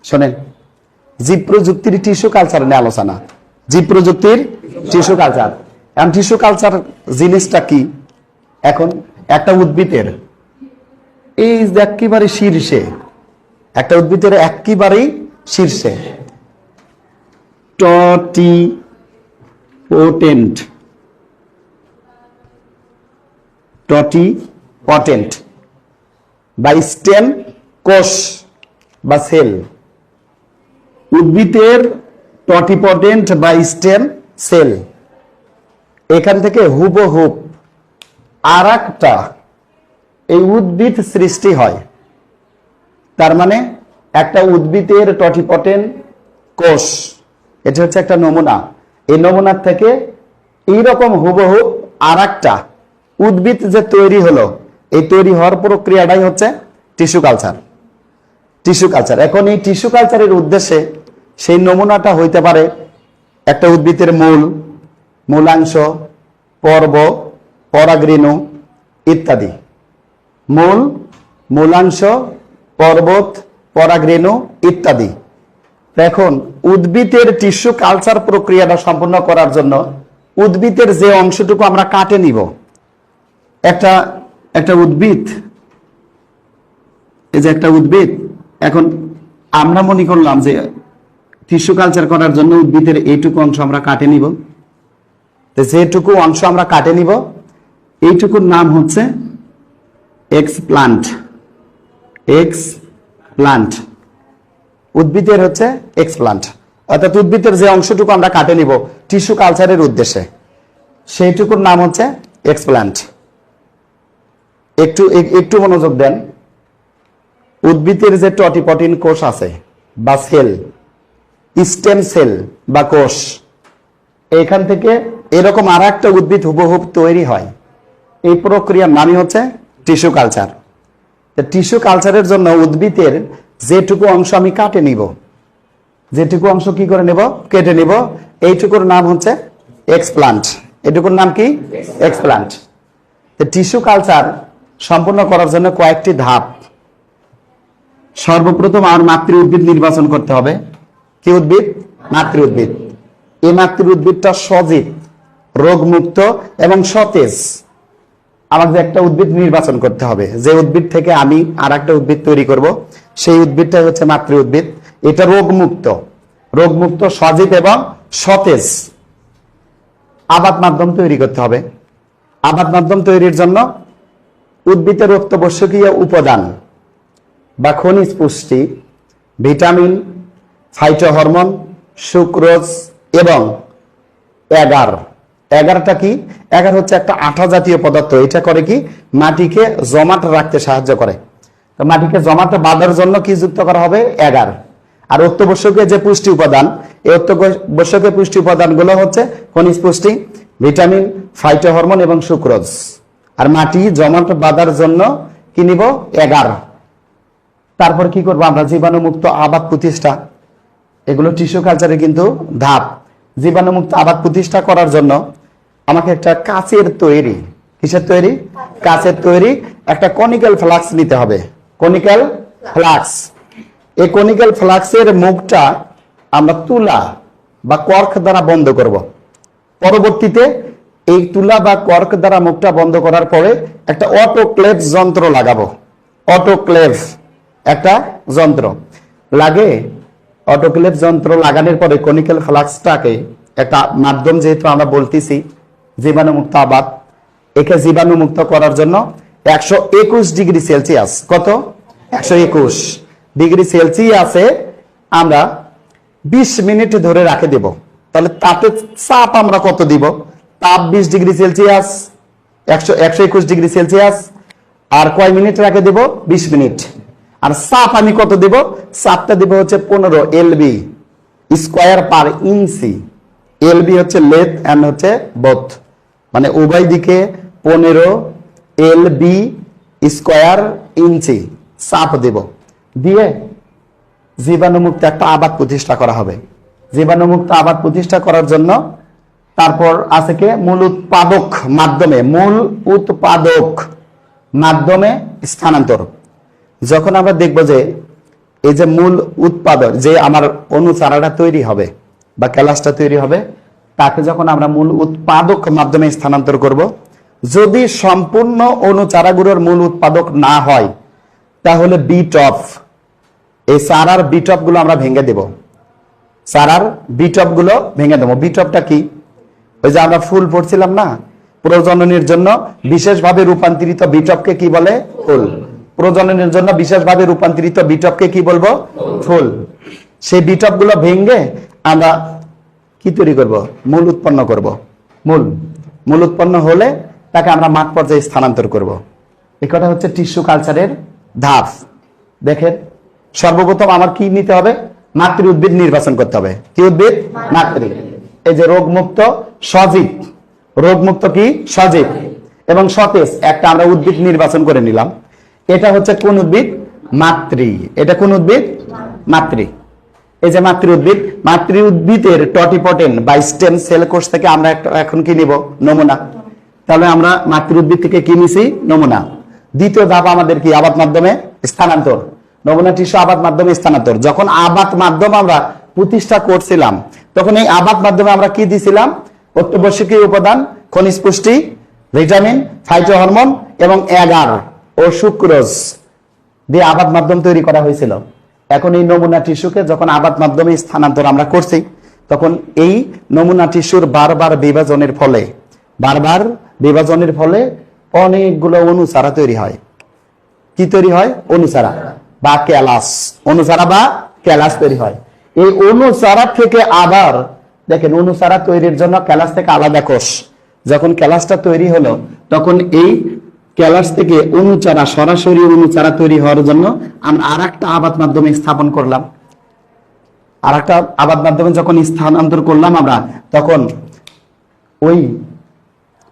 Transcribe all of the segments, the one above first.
শোনেন, জীব প্রযুক্তির টিস্যু কালচার নিয়ে আলোচনা। জীব প্রযুক্তির টিস্যু কালচার। এখন টিস্যু কালচার জিনিসটা কি? এখন একটা উদ্ভিদের এই একেবারে শীর্ষে, একটা উদ্ভিদের একেবারেই শীর্ষে টটিপটেন্ট বা স্টেম কোষ বা সেল, উদ্ভিদের টটিপটেন্ট বা স্টেম সেল, এখান থেকে হুবহুব আর একটা এই উদ্ভিদ সৃষ্টি হয়। তার মানে একটা উদ্ভিদের টটিপটেন্ট কোষ, এটা হচ্ছে একটা নমুনা। এই নমুনার থেকে এইরকম হুবহুব আর একটা উদ্ভিদ যে তৈরি হলো, এই তৈরি হওয়ার প্রক্রিয়াটাই হচ্ছে টিস্যু কালচার। Tissue culture. এখন এই টিস্যু কালচারের উদ্দেশ্যে সেই নমুনাটা হইতে পারে একটা উদ্ভিদের মূলাংশ, পর্ব, পরাগরেণু ইত্যাদি। মূলাংশ, পর্বত, পরাগরেণু ইত্যাদি। এখন উদ্ভিদের টিস্যু কালচার প্রক্রিয়াটা সম্পন্ন করার জন্য উদ্ভিদের যে অংশটুকু আমরা কাটে নিব, একটা উদ্ভিদ, এই যে একটা উদ্ভিদ, এখন আমরা মনে করলাম যে টিস্যু কালচার করার জন্য উদ্ভিদের এইটুকু অংশ আমরা কাটে নিব। যেটুকু অংশ আমরা কাটে নিব, এইটুকুর নাম হচ্ছে এক্সপ্লান্ট। উদ্ভিদের হচ্ছে এক্সপ্লান্ট, অর্থাৎ উদ্ভিদের যে অংশটুকু আমরা কাটে নিব টিস্যু কালচারের উদ্দেশ্যে, সেইটুকুর নাম হচ্ছে এক্সপ্লান্ট। একটু মনোযোগ দেন। উদ্ভিদের যে টটিপটেন্ট কোষ আছে বা সেল, স্টেম সেল বা কোষ, এখান থেকে এরকম আর একটা উদ্ভিদ হুবহুব তৈরি হয়। এই প্রক্রিয়ার নামই হচ্ছে টিস্যু কালচার। টিস্যু কালচারের জন্য উদ্ভিদের যেটুকু অংশ আমি কাটে নিব, যেটুকু অংশ কি করে নেব, কেটে নিব, এইটুকুর নাম হচ্ছে এক্সপ্লান্ট। এটুকুর নাম কি? এক্সপ্লান্ট। টিস্যু কালচার সম্পূর্ণ করার জন্য কয়েকটি ধাপ। সর্বপ্রথম আমার মাতৃ উদ্ভিদ নির্বাচন করতে হবে। কি উদ্ভিদ? মাতৃ উদ্ভিদ। এই মাতৃ উদ্ভিদটা সজীব, রোগমুক্ত এবং সতেজ। আমাকে একটা উদ্ভিদ নির্বাচন করতে হবে। যে উদ্ভিদ থেকে আমি আর একটা উদ্ভিদ তৈরি করব, সেই উদ্ভিদটা হচ্ছে মাতৃ উদ্ভিদ। এটা রোগমুক্ত, সজীব এবং সতেজ। আবাদ মাধ্যম তৈরি করতে হবে। আবাদ মাধ্যম তৈরির জন্য উদ্ভিদের অত্যাবশ্যকীয় উপাদান বা খনিজ পুষ্টি, ভিটামিন, ফাইটোহরমোন, সুক্রোজ এবং এগার। এগারটা কি? এগার হচ্ছে একটা আঠা জাতীয় পদার্থ। এটা করে কি? মাটিকে জমাট রাখতে সাহায্য করে। তো মাটিকে জমাট বাঁধার জন্য কি যুক্ত করা হবে? এগার। আর অত্যাবশ্যকীয় যে পুষ্টি উপাদান, এই অত্যাবশ্যকীয় পুষ্টি উপাদানগুলো হচ্ছে খনিজ পুষ্টি, ভিটামিন, ফাইটোহরমোন এবং সুক্রোজ। আর মাটি জমাট বাঁধার জন্য কি নিব? এগার। তারপর কি করবো আমরা? জীবাণুমুক্ত আবাদ প্রতিষ্ঠা। এগুলো টিস্যু কালচারে কিন্তু ধাপ। জীবাণুমুক্ত আবাদ প্রতিষ্ঠা করার জন্য আমাকে একটা কাচের তৈরি, কিসের তৈরি? কাচের তৈরি একটা কনিক্যাল ফ্লাক্স নিতে হবে। Conical flux. এই কনিক্যাল ফ্লাক্সের মুখটা আমরা তুলা বা কর্ক দ্বারা বন্ধ করব। পরবর্তীতে এই তুলা বা কর্ক দ্বারা মুখটা বন্ধ করার পরে একটা অটোক্লেভ যন্ত্র লাগাবো। অটোক্লেভ একটা যন্ত্র লাগে। অটোক্লেভ যন্ত্র লাগানোর পরে কনিক্যাল ফ্লাক্সটাকে একটা মাধ্যম, যেহেতু আমরা বলতেছি জীবাণুমুক্ত আবাদ, একে জীবাণুমুক্ত করার জন্য 121 ডিগ্রি সেলসিয়াস, কত? 121 ডিগ্রি সেলসিয়াসে আমরা 20 মিনিট ধরে রাখে দেব। তাহলে তাতে চাপ আমরা কত দিব? তাপ 20 ডিগ্রি সেলসিয়াস, 121 ডিগ্রি সেলসিয়াস। আর কয় মিনিট রাখে দেব? 20 মিনিট। আর চাপ আমি কত দেব? চাপটা দেব হচ্ছে 15 এলবি স্কোয়ার পার ইঞ্চি। এলবি হচ্ছে লেথ এন্ড হচ্ছে বোথ, মানে উভয় দিকে 15 এলবি স্কোয়ার ইঞ্চি চাপ দেব। দিয়ে জীবাণুমুক্ত একটা আবাদ প্রতিষ্ঠা করা হবে। জীবাণুমুক্ত আবাদ প্রতিষ্ঠা করার জন্য তারপর আছে কি? মূল উৎপাদক মাধ্যমে স্থানান্তর। যখন আমরা দেখব যে এই যে মূল উৎপাদক যে আমার অনুচারাটা তৈরি হবে বা ক্যালাসটা তৈরি হবে, তাকে যখন আমরা মূল উৎপাদক মাধ্যমে স্থানান্তর করব, যদি সম্পূর্ণ অনুচারাগুলোর মূল উৎপাদক না হয়, তাহলে বিট অফ এই চারার বিট অফ গুলো আমরা ভেঙে দেব। চারার বিট অফ গুলো ভেঙে দেবো। বিট অফটা কি? ওই যে আমরা ফুল পড়ছিলাম না, প্রজননের জন্য বিশেষভাবে রূপান্তরিত বিট অফকে কি বলে? ফুল। প্রজননের জন্য বিশেষভাবে রূপান্তরিত বিট অফকে কি বলবো? ফুল। সেই বিট অফ গুলো ভেঙে আমরা কি তৈরি করব? মূল উৎপন্ন করব। মূল উৎপন্ন হলে তাকে আমরা মাঠ পর্যায়ে স্থানান্তর করব। এই কথা হচ্ছে টিস্যু কালচারের ধাপ। দেখেন, সর্বপ্রথম আমার কি নিতে হবে? মাতৃ উদ্ভিদ নির্বাচন করতে হবে। কি উদ্ভিদ? মাতৃ। এই যে রোগমুক্ত, সজীব, রোগমুক্ত কি? সজীব এবং সতেজ একটা আমরা উদ্ভিদ নির্বাচন করে নিলাম। এটা হচ্ছে কোন উদ্ভিদ? মাতৃ। এটা কোন উদ্ভিদ? মাতৃ। এই যে মাতৃ উদ্ভিদ, মাতৃ উদ্ভিদের টটিপটেন বা স্টেম সেল কোষ থেকে আমরা এখন কি নিব? নমুনা। তাহলে আমরা মাতৃ উদ্ভিদ থেকে কি নিছি? নমুনা। দ্বিতীয় ধাপ আমাদের কি? আবাদ মাধ্যমে স্থানান্তর। নমুনা টিস্যু আবাদ মাধ্যমে স্থানান্তর। যখন আবাদ মাধ্যম আমরা প্রতিষ্ঠা করছিলাম, তখন এই আবাদ মাধ্যমে আমরা কি দিছিলাম? অত্যাবশ্যকীয় উপাদান, খনিজ পুষ্টি, ভিটামিন, ফাইটোহরমোন এবং এগার ও সুক্রোজ দিয়ে আবাদ মাধ্যম তৈরি করা হয়েছিল। এখন এই নমুনা টিস্যুকে যখন আবাদ মাধ্যমে স্থানান্তর আমরা করছি, তখন এই নমুনা টিস্যুর বারবার বিভাজনের ফলে অনেকগুলো অনুচারা তৈরি হয়। কি তৈরি হয়? অনুচারা বা ক্যালাস। অনুচারা বা ক্যালাস তৈরি হয়। এই অনুচারা থেকে আবার দেখেন, অনুচারা তৈরির জন্য ক্যালাস থেকে আলাদা কোষ। যখন ক্যালাসটা তৈরি হলো, তখন এই ক্যালাস থেকে অনুচারা, সরাসরি অনুচারা তৈরি হওয়ার জন্য আমরা আর একটা আবাদ মাধ্যমে স্থাপন করলাম। আর একটা আবাদ মাধ্যমে যখন স্থানান্তর করলাম আমরা, তখন ওই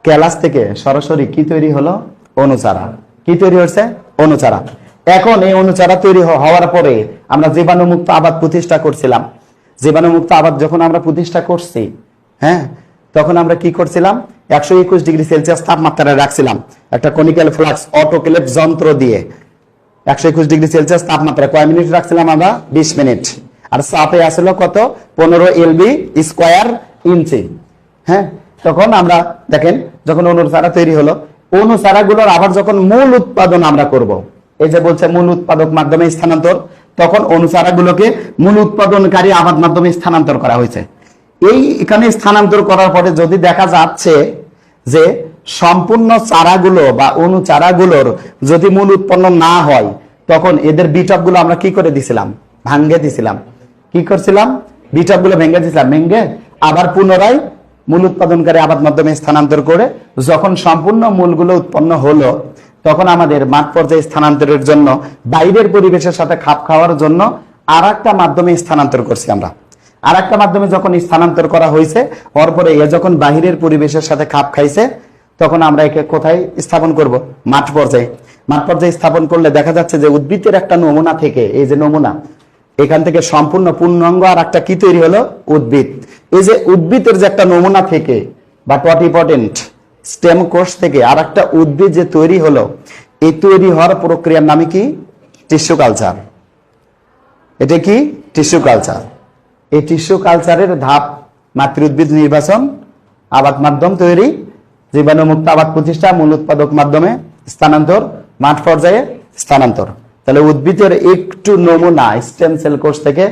ক্যালাস থেকে সরাসরি কি তৈরি হলো? অনুচারা। কি তৈরি হচ্ছে? অনুচারা। এখন এই অনুচারা তৈরি হওয়ার পরে আমরা জীবাণুমুক্ত আবাদ প্রতিষ্ঠা করছিলাম। জীবাণুমুক্ত আবাদ যখন আমরা প্রতিষ্ঠা করছি, হ্যাঁ, তখন আমরা কি করছিলাম? 121 ডিগ্রি সেলসিয়াস তাপমাত্রায় রাখছিলাম একটা কনিক্যাল ফ্লাক্স অটোক্লেভ যন্ত্র দিয়ে। 121 ডিগ্রি সেলসিয়াস তাপমাত্রায় কয় মিনিট রাখছিলাম আমরা? 20 মিনিট। আর চাপে আসলো কত? 15 LB স্কয়ার ইঞ্চি। হ্যাঁ, তখন আমরা দেখেন, যখন অনুচারা তৈরি হলো, অনুচারাগুলোর আবার যখন মূল উৎপাদন আমরা করব, এই যে বলছে মূল উৎপাদক মাধ্যমে স্থানান্তর, তখন অনুচারাগুলোকে মূল উৎপাদনকারী আবাদ মাধ্যমে স্থানান্তর করা হয়েছে। এই এখানে স্থানান্তর করার পরে যদি দেখা যাচ্ছে যে সম্পূর্ণ চারাগুলো বা অনুচারাগুলোর যদি মূল উৎপন্ন না হয়, তখন এদের বিটপ গুলো আমরা কি করে দিছিলাম? ভাঙ্গে দিছিলাম। কি করছিলাম? বিটপ গুলো ভেঙে দিছিলাম। ভেঙে আবার পুনরায় মূল উৎপাদনকারী আবাদ মাধ্যমে স্থানান্তর করে যখন সম্পূর্ণ মূলগুলো উৎপন্ন হলো, তখন আমাদের মাঠ পর্যায়ে স্থানান্তরের জন্য বাইরের পরিবেশের সাথে খাপ খাওয়ার জন্য আর একটা মাধ্যমে স্থানান্তর করছি আমরা। আর একটা মাধ্যমে যখন স্থানান্তর করা হয়েছে, হওয়ার পরে এ যখন বাহিরের পরিবেশের সাথে খাপ খাইছে, তখন আমরা একে কোথায় স্থাপন করব? মাঠ পর্যায়ে। মাঠ পর্যায়ে স্থাপন করলে দেখা যাচ্ছে যে উদ্ভিদের একটা নমুনা থেকে, এই যে নমুনা, এখান থেকে সম্পূর্ণ পূর্ণাঙ্গ আর একটা কি তৈরি হলো? উদ্ভিদ। এই যে উদ্ভিদের যে একটা নমুনা থেকে বা টটিপটেন্ট স্টেম কোষ থেকে আর একটা উদ্ভিদ যে তৈরি হলো, এই তৈরি হওয়ার প্রক্রিয়ার নামে কি? Tissue culture. এটা কি? Tissue culture. এই টিস্যু কালচারের ধাপ: মাতৃ উদ্ভিদ নির্বাচন, আবাদ মাধ্যম তৈরি, জীবাণুমুক্ত আবাদ প্রতিষ্ঠা, মূল উৎপাদক মাধ্যমে স্থানান্তর, মাঠ পর্যায়ে স্থানান্তর। তাহলে উদ্ভিদের একটু নমুনা স্টেম সেল কোষ থেকে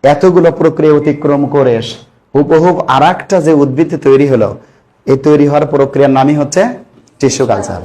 এতগুলো প্রক্রিয়া অতিক্রম করে হুবহু আর একটা যে উদ্ভিদ তৈরি হলো, এই তৈরি হওয়ার প্রক্রিয়ার নামই হচ্ছে টিস্যু কালচার।